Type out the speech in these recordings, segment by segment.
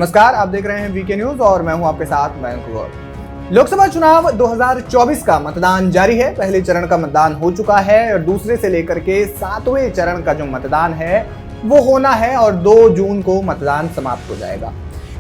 नमस्कार, आप देख रहे हैं वीके न्यूज और मैं हूं आपके साथ मयंक गौर। लोकसभा चुनाव 2024 का मतदान जारी है। पहले चरण का मतदान हो चुका है और दूसरे से लेकर के 7वें चरण का जो मतदान है वो होना है और 2 जून को मतदान समाप्त हो जाएगा।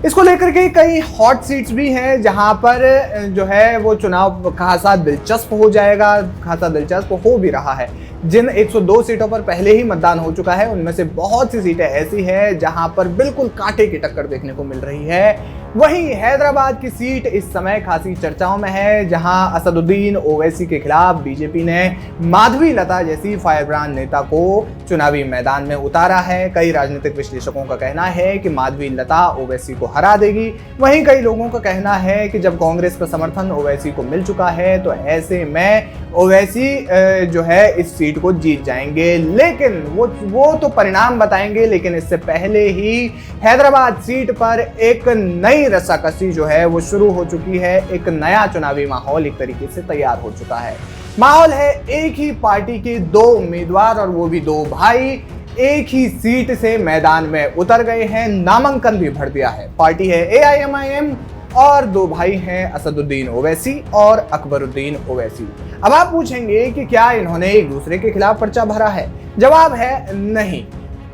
इसको लेकर के कई हॉट सीट्स भी हैं जहां पर जो है वो चुनाव खासा दिलचस्प हो जाएगा, खासा दिलचस्प हो भी रहा है। जिन 102 सीटों पर पहले ही मतदान हो चुका है उनमें से बहुत सी सीटें ऐसी हैं जहां पर बिल्कुल कांटे की टक्कर देखने को मिल रही है। वहीं हैदराबाद की सीट इस समय खासी चर्चाओं में है, जहां असदुद्दीन ओवैसी के खिलाफ बीजेपी ने माधवी लता जैसी फायरब्रांड नेता को चुनावी मैदान में उतारा है। कई राजनीतिक विश्लेषकों का कहना है कि माधवी लता ओवैसी को हरा देगी। वहीं कई लोगों का कहना है कि जब कांग्रेस का समर्थन ओवैसी को मिल चुका है तो ऐसे में ओवैसी जो है इस सीट को जीत जाएंगे। लेकिन वो तो परिणाम बताएंगे, लेकिन इससे पहले ही हैदराबाद सीट पर एक नई रस्साकसी जो है वो शुरू हो चुकी है। एक नया चुनावी माहौल एक तरीके से तैयार हो चुका है। माहौल है एक ही पार्टी के 2 उम्मीदवार और वो भी 2 भाई एक ही सीट से मैदान में उतर गए हैं। नामांकन भी भर दिया है। पार्टी है AIMIM और 2 भाई हैं असदुद्दीन ओवैसी और अकबरुद्दीन ओवैसी। अब आप पूछेंगे कि क्या इन्होंने एक दूसरे के खिलाफ पर्चा भरा है? जवाब है नहीं।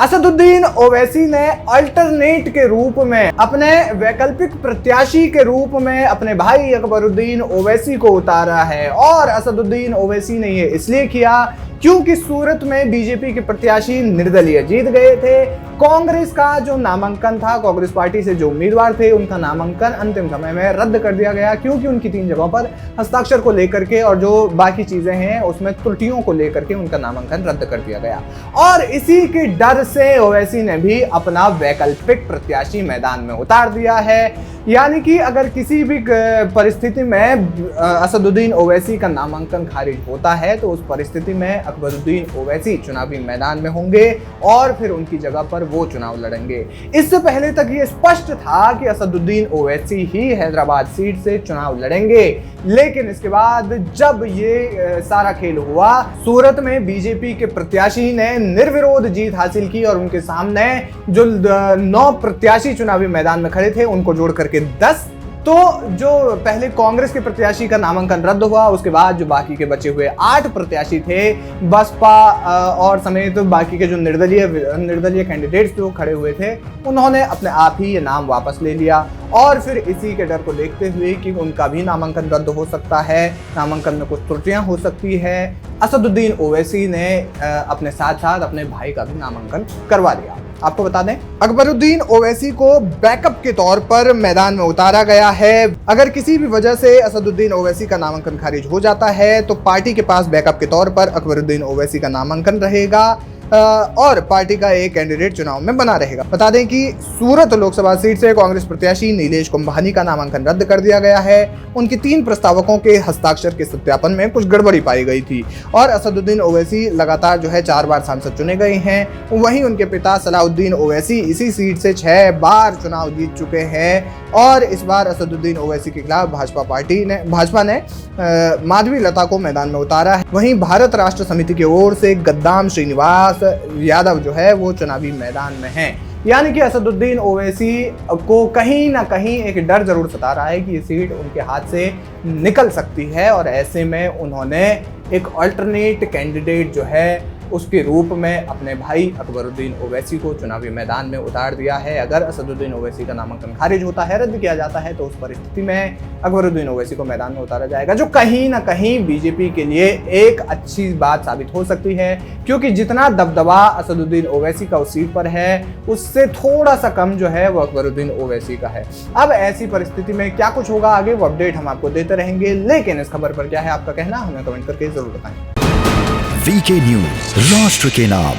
असदुद्दीन ओवैसी ने अल्टरनेट के रूप में, अपने वैकल्पिक प्रत्याशी के रूप में अपने भाई अकबरुद्दीन ओवैसी को उतारा है। और असदुद्दीन ओवैसी ने ये इसलिए किया क्योंकि सूरत में बीजेपी के प्रत्याशी निर्दलीय जीत गए थे। कांग्रेस का जो नामांकन था, कांग्रेस पार्टी से जो उम्मीदवार थे उनका नामांकन अंतिम समय में रद्द कर दिया गया, क्योंकि उनकी 3 जगहों पर हस्ताक्षर को लेकर के और जो बाकी चीजें हैं उसमें त्रुटियों को लेकर के उनका नामांकन रद्द कर दिया गया। और इसी के डर से ओवैसी ने भी अपना वैकल्पिक प्रत्याशी मैदान में उतार दिया है। यानी कि अगर किसी भी परिस्थिति में असदुद्दीन ओवैसी का नामांकन खारिज होता है तो उस परिस्थिति में अकबरुद्दीन ओवैसी चुनावी मैदान में होंगे और फिर उनकी जगह पर वो चुनाव लड़ेंगे। इससे पहले तक ये स्पष्ट था कि असदुद्दीन ओवैसी ही हैदराबाद सीट से चुनाव लड़ेंगे। लेकिन इसके बाद जब ये सारा खेल हुआ, सूरत में बीजेपी के प्रत्याशी ने निर्विरोध जीत हासिल की और उनके सामने जो 9 प्रत्याशी चुनावी मैदान में खड़े थे उनको जोड़ करके 10, तो जो पहले कांग्रेस के प्रत्याशी का नामांकन रद्द हुआ, उसके बाद जो बाकी के बचे हुए 8 प्रत्याशी थे, बसपा और समेत बाकी के जो निर्दलीय कैंडिडेट्स जो खड़े हुए थे, उन्होंने अपने आप ही ये नाम वापस ले लिया। और फिर इसी के डर को देखते हुए कि उनका भी नामांकन रद्द हो सकता है, नामांकन में कुछ त्रुटियां हो सकती है, असदुद्दीन ओवैसी ने अपने साथ साथ अपने भाई का भी नामांकन करवा लिया। आपको बता दें, अकबरुद्दीन ओवैसी को बैकअप के तौर पर मैदान में उतारा गया है। अगर किसी भी वजह से असदुद्दीन ओवैसी का नामांकन खारिज हो जाता है तो पार्टी के पास बैकअप के तौर पर अकबरुद्दीन ओवैसी का नामांकन रहेगा और पार्टी का एक कैंडिडेट चुनाव में बना रहेगा। बता दें कि सूरत लोकसभा सीट से कांग्रेस प्रत्याशी नीलेश कुंभानी का नामांकन रद्द कर दिया गया है। उनके 3 प्रस्तावकों के हस्ताक्षर के सत्यापन में कुछ गड़बड़ी पाई गई थी और असदुद्दीन ओवैसी लगातार जो है 4 बार सांसद चुने गए हैं। वहीं उनके पिता सलाउद्दीन ओवैसी इसी सीट से 6 बार चुनाव जीत चुके हैं और इस बार असदुद्दीन ओवैसी के खिलाफ भाजपा ने माधवी लता को मैदान में उतारा है। वहीं भारत राष्ट्र समिति की ओर से गद्दाम श्रीनिवास यादव जो है वो चुनावी मैदान में हैं। यानी कि असदुद्दीन ओवैसी को कहीं ना कहीं एक डर जरूर सता रहा है कि ये सीट उनके हाथ से निकल सकती है और ऐसे में उन्होंने एक अल्टरनेट कैंडिडेट जो है उसके रूप में अपने भाई अकबरुद्दीन ओवैसी को चुनावी मैदान में उतार दिया है। अगर असदुद्दीन ओवैसी का नामांकन खारिज होता है, रद्द किया जाता है, तो उस परिस्थिति में अकबरुद्दीन ओवैसी को मैदान में उतारा जाएगा, जो कहीं ना कहीं बीजेपी के लिए एक अच्छी बात साबित हो सकती है, क्योंकि जितना दबदबा असदुद्दीन ओवैसी का उस सीट पर है उससे थोड़ा सा कम जो है वो अकबरुद्दीन ओवैसी का है। अब ऐसी परिस्थिति में क्या कुछ होगा आगे, वो अपडेट हम आपको देते रहेंगे। लेकिन इस खबर पर क्या है आपका कहना, हमें कमेंट करके जरूर बताएं। वीके न्यूज, राष्ट्र के नाम।